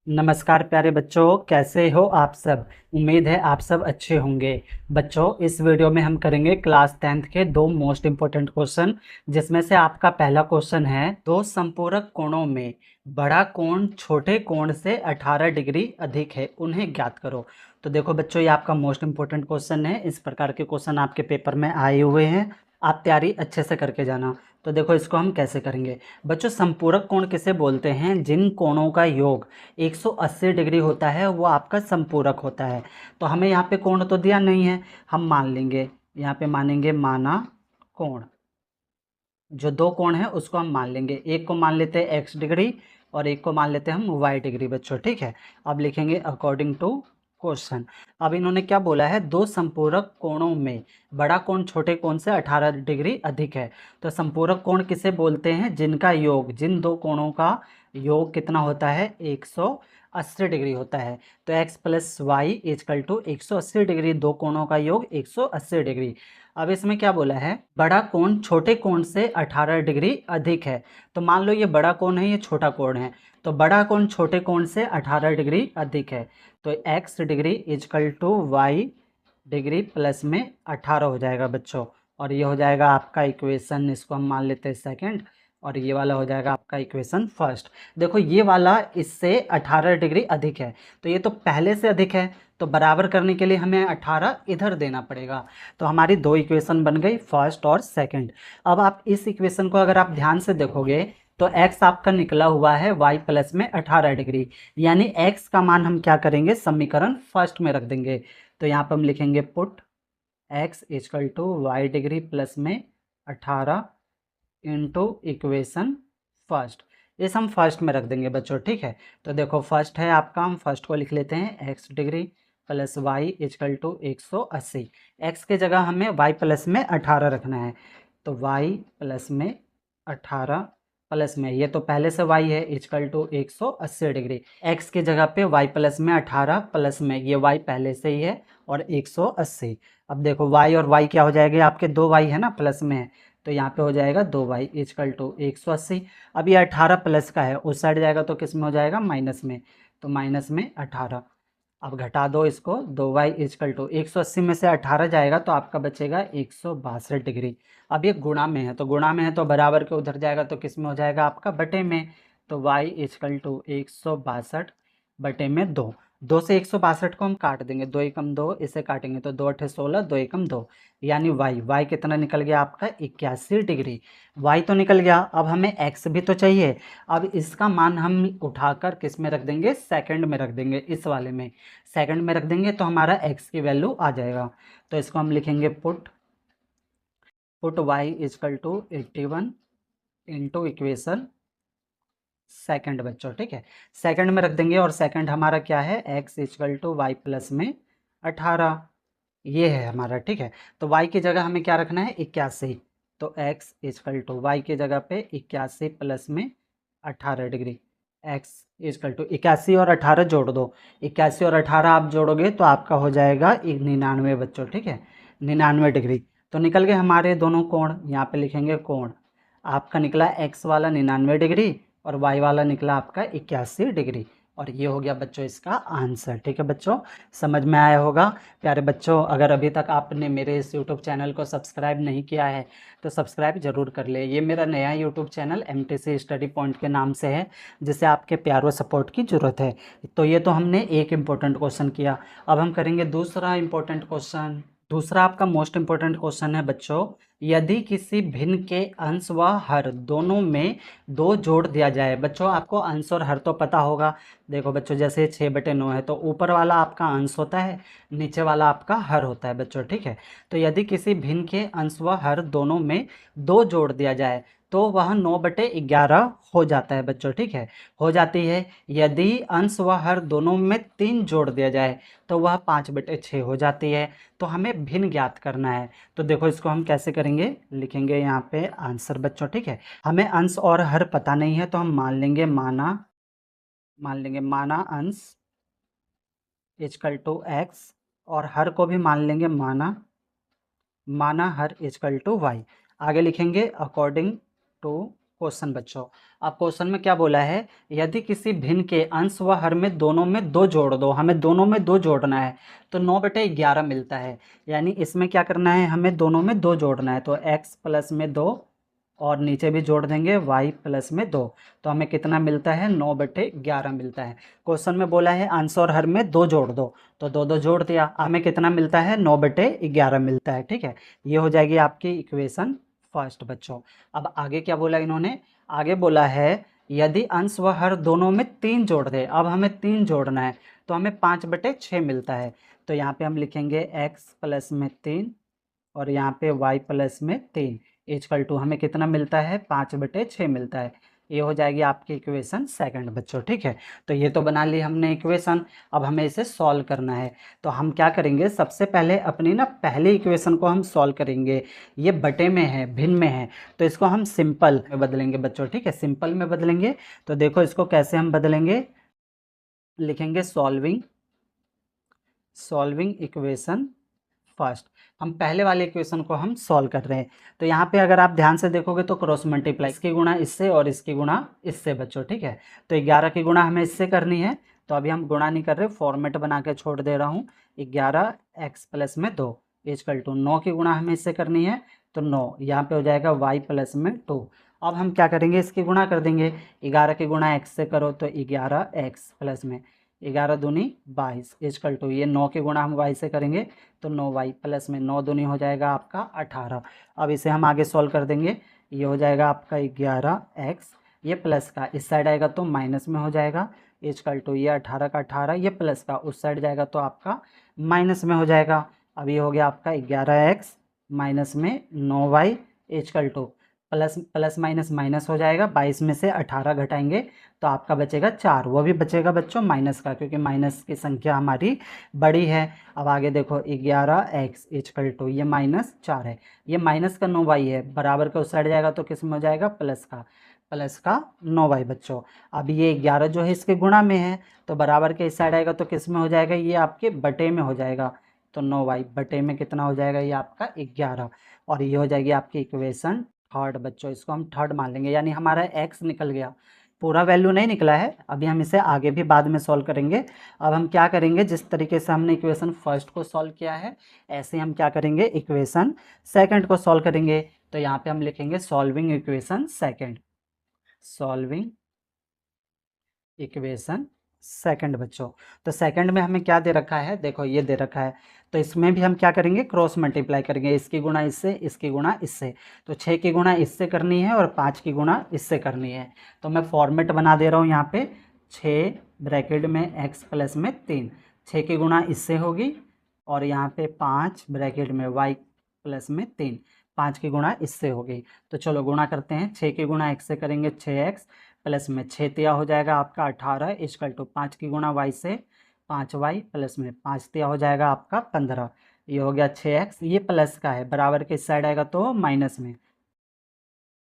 नमस्कार प्यारे बच्चों, कैसे हो आप सब। उम्मीद है आप सब अच्छे होंगे। बच्चों, इस वीडियो में हम करेंगे क्लास 10th के दो मोस्ट इंपॉर्टेंट क्वेश्चन, जिसमें से आपका पहला क्वेश्चन है, दो संपूरक कोणों में बड़ा कोण छोटे कोण से 18 डिग्री अधिक है, उन्हें ज्ञात करो। तो देखो बच्चों, ये आपका मोस्ट इंपॉर्टेंट क्वेश्चन है। इस प्रकार के क्वेश्चन आपके पेपर में आए हुए हैं, आप तैयारी अच्छे से करके जाना। तो देखो इसको हम कैसे करेंगे। बच्चों, संपूरक कोण किसे बोलते हैं? जिन कोणों का योग 180 डिग्री होता है वो आपका संपूरक होता है। तो हमें यहाँ पे कोण तो दिया नहीं है, हम मान लेंगे, यहाँ पे मानेंगे माना कोण। जो दो कोण है उसको हम मान लेंगे, एक को मान लेते हैं x डिग्री और एक को मान लेते हैं हम y डिग्री बच्चों, ठीक है। अब लिखेंगे अकॉर्डिंग टू क्वेश्चन। अब इन्होंने क्या बोला है, दो संपूरक कोणों में बड़ा कोण छोटे कोण से 18 डिग्री अधिक है। तो संपूरक कोण किसे बोलते हैं? जिनका योग, जिन दो कोणों का योग कितना होता है? 180 डिग्री होता है। तो x plus y equal to 180 degree, दो कोणों का योग 180 डिग्री। अब इसमें क्या बोला है, बड़ा कोण छोटे कोण से 18 डिग्री अधिक है। तो मान लो ये बड़ा कोण है, ये छोटा कोण है, तो बड़ा कोण छोटे कोण से 18 डिग्री अधिक है। तो x degree equal to y degree plus में 18 हो जाएगा बच्चों। और ये हो जाएगा आपका इक्वेशन, इसको हम मान लेते हैं सेकंड, और ये वाला हो जाएगा आपका इक्वेशन फर्स्ट। देखो ये वाला इससे 18 डिग्री अधिक है, तो ये तो पहले से अधिक है, तो बराबर करने के लिए हमें 18 इधर देना पड़ेगा। तो हमारी दो इक्वेशन बन गई, फर्स्ट और सेकंड। अब आप इस इक्वेशन को अगर आप ध्यान से देखोगे तो x आपका निकला हुआ है y प्लस में 18 डिग्री, यानी x का मान हम क्या करेंगे, समीकरण फर्स्ट में रख देंगे। तो यहाँ पर हम लिखेंगे put x equal to y degree plus में 18 इंटू इक्वेशन फर्स्ट। इस हम फर्स्ट में रख देंगे बच्चों, ठीक है। तो देखो फर्स्ट है आपका, हम फर्स्ट को लिख लेते हैं x degree plus y equal to 180। x के जगह हमें y प्लस में 18 रखना है, तो y प्लस में 18 प्लस में, ये तो पहले से y है, इजकल टू 180 डिग्री। x की जगह पे y प्लस में 18 प्लस में, ये y पहले से ही है, और 180। अब देखो y और y क्या हो जाएगा, आपके दो y है ना, प्लस में है, तो यहाँ पे हो जाएगा 2y इजकल टू 180। अब ये 18 प्लस का है, उस साइड जाएगा तो किस में हो जाएगा, माइनस में, तो माइनस में 18। अब घटा दो इसको, 2y इजकल टू 180 में से 18 जाएगा तो आपका बचेगा 162 डिग्री। अब ये गुणा में है, तो गुणा में है तो बराबर के उधर जाएगा तो किस में हो जाएगा आपका, बटे में। तो y इजकल टू 162 बटे में 2। 2 से 162 को हम काट देंगे, 2 एकम 2, इसे काटेंगे तो 2 अठे 16, 2 एकम 2, यानी y कितना निकल गया आपका, 81 डिग्री। y तो निकल गया, अब हमें x भी तो चाहिए। अब इसका मान हम उठाकर किस में रख देंगे, सेकंड में रख देंगे, इस वाले में सेकंड में रख देंगे तो हमारा x की वैल्यू आ जाएगा। तो इसको हम लिखेंगे put y equal to 81 into equation second बच्चों, ठीक है। सेकंड में रख देंगे, और सेकंड हमारा क्या है, x equal to y plus में 18, ये है हमारा, ठीक है। तो y की जगह हमें क्या रखना है, 81। तो x इजकल टू वाई की जगह पे 81 प्लस में 18 डिग्री। x इजकल टू 81 और 18 जोड़ दो, 81 और 18 आप जोड़ोगे तो आपका हो जाएगा 99 बच्चों, ठीक है, 99 डिग्री। तो निकल गए हमारे दोनों कोण, यहाँ पे लिखेंगे कोण। आपका निकला x वाला 99 डिग्री और y वाला निकला आपका 81 डिग्री। और ये हो गया बच्चों इसका आंसर, ठीक है बच्चों, समझ में आया होगा। प्यारे बच्चों, अगर अभी तक आपने मेरे इस यूट्यूब चैनल को सब्सक्राइब नहीं किया है तो सब्सक्राइब ज़रूर कर ले। ये मेरा नया YouTube channel MTC study point के नाम से है, जिसे आपके प्यार व सपोर्ट की ज़रूरत है। तो ये तो हमने एक इम्पोर्टेंट क्वेश्चन किया, अब हम करेंगे दूसरा इम्पोर्टेंट क्वेश्चन। दूसरा आपका मोस्ट इम्पोर्टेंट क्वेश्चन है बच्चों, यदि किसी भिन्न के अंश व हर दोनों में 2 जोड़ दिया जाए। बच्चों आपको अंश और हर तो पता होगा। देखो बच्चों, जैसे 6/9 है तो ऊपर वाला आपका अंश होता है, नीचे वाला आपका हर होता है बच्चों, ठीक है। तो यदि किसी भिन्न के अंश व हर दोनों में 2 जोड़ दिया जाए तो वह 9/11 हो जाता है बच्चों, ठीक है, हो जाती है। यदि अंश व हर दोनों में 3 जोड़ दिया जाए तो वह 5/6 हो जाती है। तो हमें भिन्न ज्ञात करना है। तो देखो इसको हम कैसे करेंगे, लिखेंगे यहाँ पे आंसर बच्चों, ठीक है। हमें अंश और हर पता नहीं है तो हम मान लेंगे माना अंश इजकल टू x, और हर को भी मान लेंगे माना हर इजकल टू y। आगे लिखेंगे अकॉर्डिंग टू क्वेश्चन बच्चों, अब क्वेश्चन में क्या बोला है, यदि किसी भिन्न के अंश व हर में दोनों में दो जोड़ दो, हमें दोनों में दो जोड़ना है तो 9/11 मिलता है। यानी इसमें क्या करना है, हमें दोनों में दो जोड़ना है, तो x प्लस में 2 और नीचे भी जोड़ देंगे y प्लस में 2, तो हमें कितना मिलता है, 9/11 मिलता है। क्वेश्चन में बोला है अंश और हर में दो जोड़ दो, तो दो दो जोड़ दिया, हमें कितना मिलता है, 9/11 मिलता है। ठीक है, ये हो जाएगी आपकी इक्वेशन फर्स्ट बच्चों। अब आगे क्या बोला इन्होंने, आगे बोला है यदि अंश व हर दोनों में 3 जोड़ दे, अब हमें 3 जोड़ना है तो हमें 5/6 मिलता है। तो यहाँ पे हम लिखेंगे x प्लस में 3 और यहाँ पे y प्लस में 3 इक्वल टू हमें कितना मिलता है, 5/6 मिलता है। ये हो जाएगी आपकी इक्वेशन सेकंड बच्चों। ठीक है, तो ये तो बना ली हमने इक्वेशन, अब हमें इसे सॉल्व करना है। तो हम क्या करेंगे, सबसे पहले अपनी ना पहली इक्वेशन को हम सॉल्व करेंगे। ये बटे में है, भिन्न में है, तो इसको हम सिंपल में बदलेंगे बच्चों। ठीक है, सिंपल में बदलेंगे। तो देखो इसको कैसे हम बदलेंगे, लिखेंगे सॉल्विंग इक्वेशन फर्स्ट। हम पहले वाले इक्वेशन को हम सॉल्व कर रहे हैं। तो यहाँ पे अगर आप ध्यान से देखोगे तो क्रॉस मल्टीप्लाई, इसकी गुणा इससे और इसकी गुणा इससे बच्चों। ठीक है, तो 11 की गुणा हमें इससे करनी है, तो अभी हम गुणा नहीं कर रहे, फॉर्मेट बना के छोड़ दे रहा हूँ। 11x प्लस में 2 इक्वल टू 9 की गुणा हमें इससे करनी है, तो 9 यहाँ पे हो जाएगा y प्लस में 2। अब हम क्या करेंगे, इसकी गुणा कर देंगे, 11 की गुणा x से करो तो 11x प्लस में 11 दूनी 22 इक्वल टू ये 9 की गुणा हम y से करेंगे तो 9y प्लस में 9 दूनी हो जाएगा आपका 18। अब इसे हम आगे सॉल्व कर देंगे, ये हो जाएगा आपका 11x, ये प्लस का इस साइड आएगा तो माइनस में हो जाएगा इक्वल टू ये 18 का 18, ये प्लस का उस साइड जाएगा तो आपका माइनस में हो जाएगा। अब ये हो गया आपका 11x माइनस में 9y equal two plus plus minus minus हो जाएगा, 22 में से 18 घटाएंगे तो आपका बचेगा 4, वो भी बचेगा बच्चों माइनस का, क्योंकि माइनस की संख्या हमारी बड़ी है। अब आगे देखो 11x इक्वल टू ये -4 है, ये माइनस का 9y है, बराबर का उस साइड जाएगा तो किस में हो जाएगा, प्लस का 9y बच्चों। अब ये 11 जो है इसके गुणा में है, तो बराबर के इस साइड आएगा तो किस में हो जाएगा, ये आपके बटे में हो जाएगा, तो 9y बटे में कितना हो जाएगा, ये आपका 11। और ये हो जाएगी आपकी इक्वेशन थर्ड बच्चों। इसको हम थर्ड मान लेंगे, यानी हमारा x निकल गया, पूरा वैल्यू नहीं निकला है। अभी हम इसे आगे भी बाद में सॉल्व करेंगे। अब हम क्या करेंगे, जिस तरीके से हमने इक्वेशन फर्स्ट को सॉल्व किया है ऐसे हम क्या करेंगे, इक्वेशन सेकंड को सॉल्व करेंगे। तो यहाँ पे हम लिखेंगे solving equation second, solving equation second बच्चों। तो सेकंड में हमें क्या दे रखा है, देखो ये दे रखा है, तो इसमें भी हम क्या करेंगे, क्रॉस मल्टीप्लाई करेंगे, इसकी गुणा इससे, इसकी गुणा इससे। तो 6 की गुणा इससे करनी है और 5 की गुणा इससे करनी है। तो मैं फॉर्मेट बना दे रहा हूँ यहाँ पे, 6 ब्रैकेट में x प्लस में 3, 6 की गुणा इससे होगी और यहाँ पे 5 ब्रैकेट में y प्लस में 3, 5 की गुणा इससे होगी। तो चलो गुणा करते हैं, 6 की गुणा x से करेंगे 6x प्लस में 6 तिया हो जाएगा आपका 18 इक्वल टू 5 की गुणा y से 5y प्लस में 5 तिया हो जाएगा आपका 15। ये हो गया 6x, ये प्लस का है, बराबर के इस साइड आएगा तो माइनस में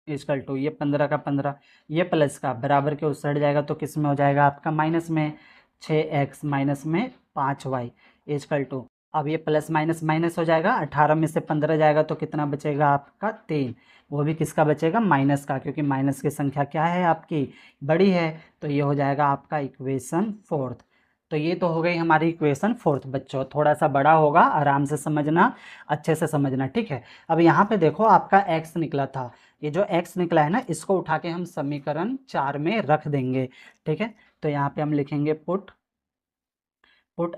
इक्वल टू ये 15 का 15, ये प्लस का बराबर के उस साइड जाएगा तो किस में हो जाएगा आपका माइनस में, 6x माइनस में 5y इक्वल टू, अब ये प्लस माइनस माइनस हो जाएगा, 18 में से 15 जाएगा तो कितना बचेगा आपका 3, वो भी किसका बचेगा, माइनस का, क्योंकि माइनस की संख्या क्या है आपकी, बड़ी है। तो ये हो जाएगा आपका इक्वेशन फोर्थ। तो ये तो हो गई हमारी इक्वेशन फोर्थ बच्चों, थोड़ा सा बड़ा होगा, आराम से समझना, अच्छे से समझना। ठीक है, अब यहाँ पे देखो आपका x निकला था, ये जो x निकला है ना, इसको उठा के हम समीकरण 4 में रख देंगे। ठीक है, तो यहाँ पे हम लिखेंगे put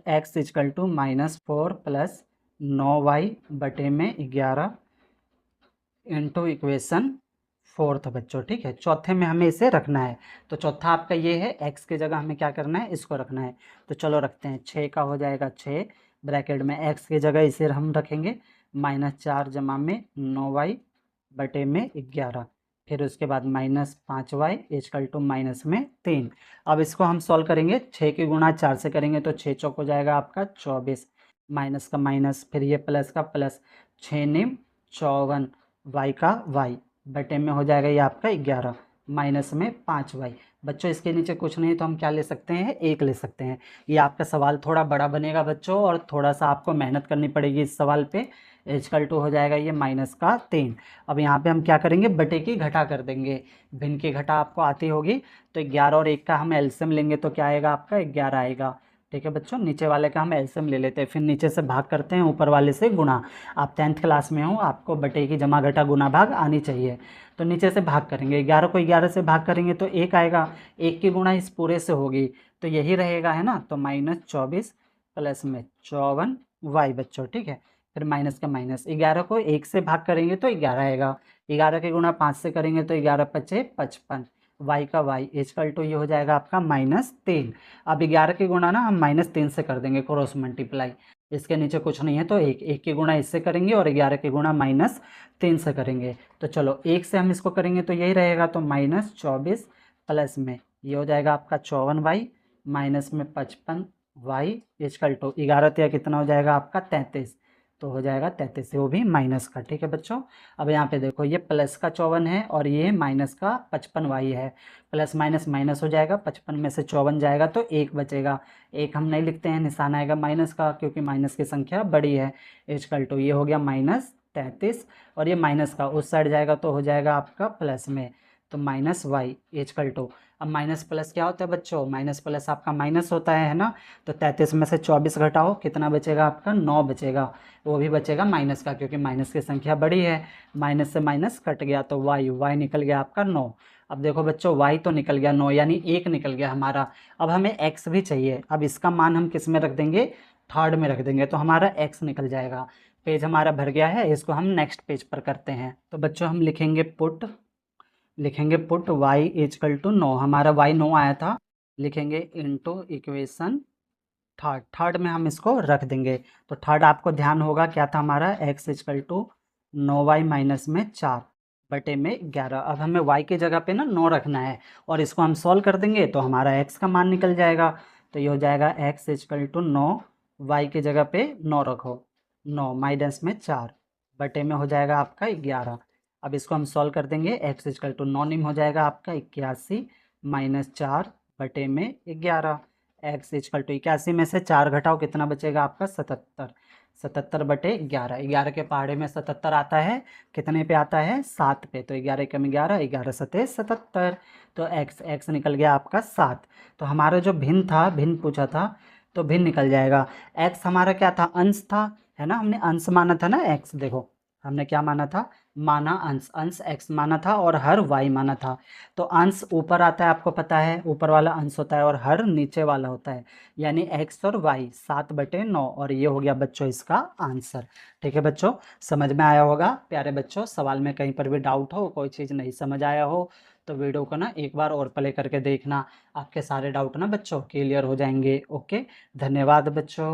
x equal to -4 plus 9y बटे में 11 इंटू इक्वेशन फोर्थ बच्चों। ठीक है, चौथे में हमें इसे रखना है, तो चौथा आपका ये है, x की जगह हमें क्या करना है, इसको रखना है। तो चलो रखते हैं, 6 का हो जाएगा 6 ब्रैकेट में x की जगह इसे हम रखेंगे -4 जमा में 9y बटे में 11, फिर उसके बाद -5y इक्वल टू माइनस में 3। अब इसको हम सॉल्व करेंगे, 6 की गुणा 4 से करेंगे तो 6 चौक हो जाएगा आपका 24, माइनस का माइनस, फिर ये प्लस का प्लस, 6 निम 54, y का y बटे में हो जाएगा ये आपका 11 माइनस में 5y। बच्चों इसके नीचे कुछ नहीं तो हम क्या ले सकते हैं, 1 ले सकते हैं। ये आपका सवाल थोड़ा बड़ा बनेगा बच्चों और थोड़ा सा आपको मेहनत करनी पड़ेगी इस सवाल पे, इक्वल टू हो जाएगा ये -3। अब यहाँ पे हम क्या करेंगे, बटे की घटा कर देंगे। भिन्न की घटा आपको आती होगी, तो 11 और 1 का हम एलसीएम लेंगे तो क्या आएगा आपका 11 आएगा। ठीक है बच्चों, नीचे वाले का हम एलसीएम ले लेते हैं, फिर नीचे से भाग करते हैं, ऊपर वाले से गुणा। आप 10th क्लास में हो, आपको बटे की जमा घटा गुना भाग आनी चाहिए। तो नीचे से भाग करेंगे, 11 को 11 से भाग करेंगे तो 1 आएगा, 1 की गुणा इस पूरे से होगी तो यही रहेगा, है ना। तो -24 प्लस में 54 वाई बच्चों, ठीक है। फिर माइनस का माइनस, 11 को 1 से भाग करेंगे तो 11 आएगा, 11 के गुणा 5 से करेंगे तो 11 पचे 55, वाई का वाई इक्वल टू ये हो जाएगा आपका -3। अब 11 के गुणा ना हम -3 से कर देंगे क्रॉस मल्टीप्लाई, इसके नीचे कुछ नहीं है तो 1 के गुणा इससे करेंगे और 11 के गुणा -3 से करेंगे। तो चलो 1 से हम इसको करेंगे तो यही रहेगा, तो -24 प्लस में ये हो जाएगा आपका 54 वाई माइनस में 55 वाई इक्वल टू 11 या कितना हो जाएगा आपका 33, तो हो जाएगा 33, वो भी माइनस का। ठीक है बच्चों, अब यहाँ पे देखो ये प्लस का 54 है और ये माइनस का 55 वाई है, प्लस माइनस माइनस हो जाएगा, 55 में से 54 जाएगा तो 1 बचेगा। 1 हम नहीं लिखते हैं, निशान आएगा माइनस का क्योंकि माइनस की संख्या बड़ी है। इक्वल टू ये हो गया -33 और ये माइनस का उस साइड जाएगा तो हो जाएगा आपका प्लस में, तो माइनस वाई इक्वल टू। अब माइनस प्लस क्या होता है बच्चों, माइनस प्लस आपका माइनस होता है ना। तो 33 में से 24 घटाओ, कितना बचेगा आपका 9 बचेगा, वो भी बचेगा माइनस का क्योंकि माइनस की संख्या बड़ी है। माइनस से माइनस कट गया तो वाई निकल गया आपका 9। अब देखो बच्चों वाई तो निकल गया 9 यानी 1 निकल गया हमारा। अब हमें एक्स भी चाहिए, अब इसका मान हम किस में रख देंगे, थर्ड में रख देंगे तो हमारा एक्स निकल जाएगा। पेज हमारा भर गया है, इसको हम नेक्स्ट पेज पर करते हैं। तो बच्चों हम लिखेंगे पुट y इक्वल टू 9, हमारा y 9 आया था, लिखेंगे इनटू इक्वेशन थर्ड में हम इसको रख देंगे। तो थर्ड आपको ध्यान होगा क्या था हमारा, x equal to 9y minus में 4 बटे में 11। अब हमें y की जगह पे ना 9 रखना है और इसको हम सॉल्व कर देंगे तो हमारा x का मान निकल जाएगा। तो ये हो जाएगा x इक्वल टू 9, y की जगह पे 9 रखो, 9 माइनस में 4 बटे में हो जाएगा आपका 11। अब इसको हम सॉल्व कर देंगे, x इक्वल टू 9 निम हो जाएगा आपका 81 माइनस 4 बटे में 11। x इक्वल टू 81 में से 4 घटाओ, कितना बचेगा आपका 77, 77 बटे 11। 11 के पहाड़े में 77 आता है, कितने पे आता है 7 पे, तो 11 कम 11, 11 सते 77, तो x निकल गया आपका 7। तो हमारा जो भिन्न था, भिन्न पूछा था तो भिन्न निकल जाएगा। x हमारा क्या था, अंश था, है ना, हमने अंश माना था ना x, देखो हमने क्या माना था, माना अंश, अंश x माना था और हर y माना था। तो अंश ऊपर आता है, आपको पता है ऊपर वाला अंश होता है और हर नीचे वाला होता है, यानी x और y 7 बटे 9, और ये हो गया बच्चों इसका आंसर। ठीक है बच्चों, समझ में आया होगा प्यारे बच्चों। सवाल में कहीं पर भी डाउट हो, कोई चीज़ नहीं समझ आया हो तो वीडियो को ना एक बार और प्ले करके देखना, आपके सारे डाउट ना बच्चों क्लियर हो जाएंगे। ओके, धन्यवाद बच्चों।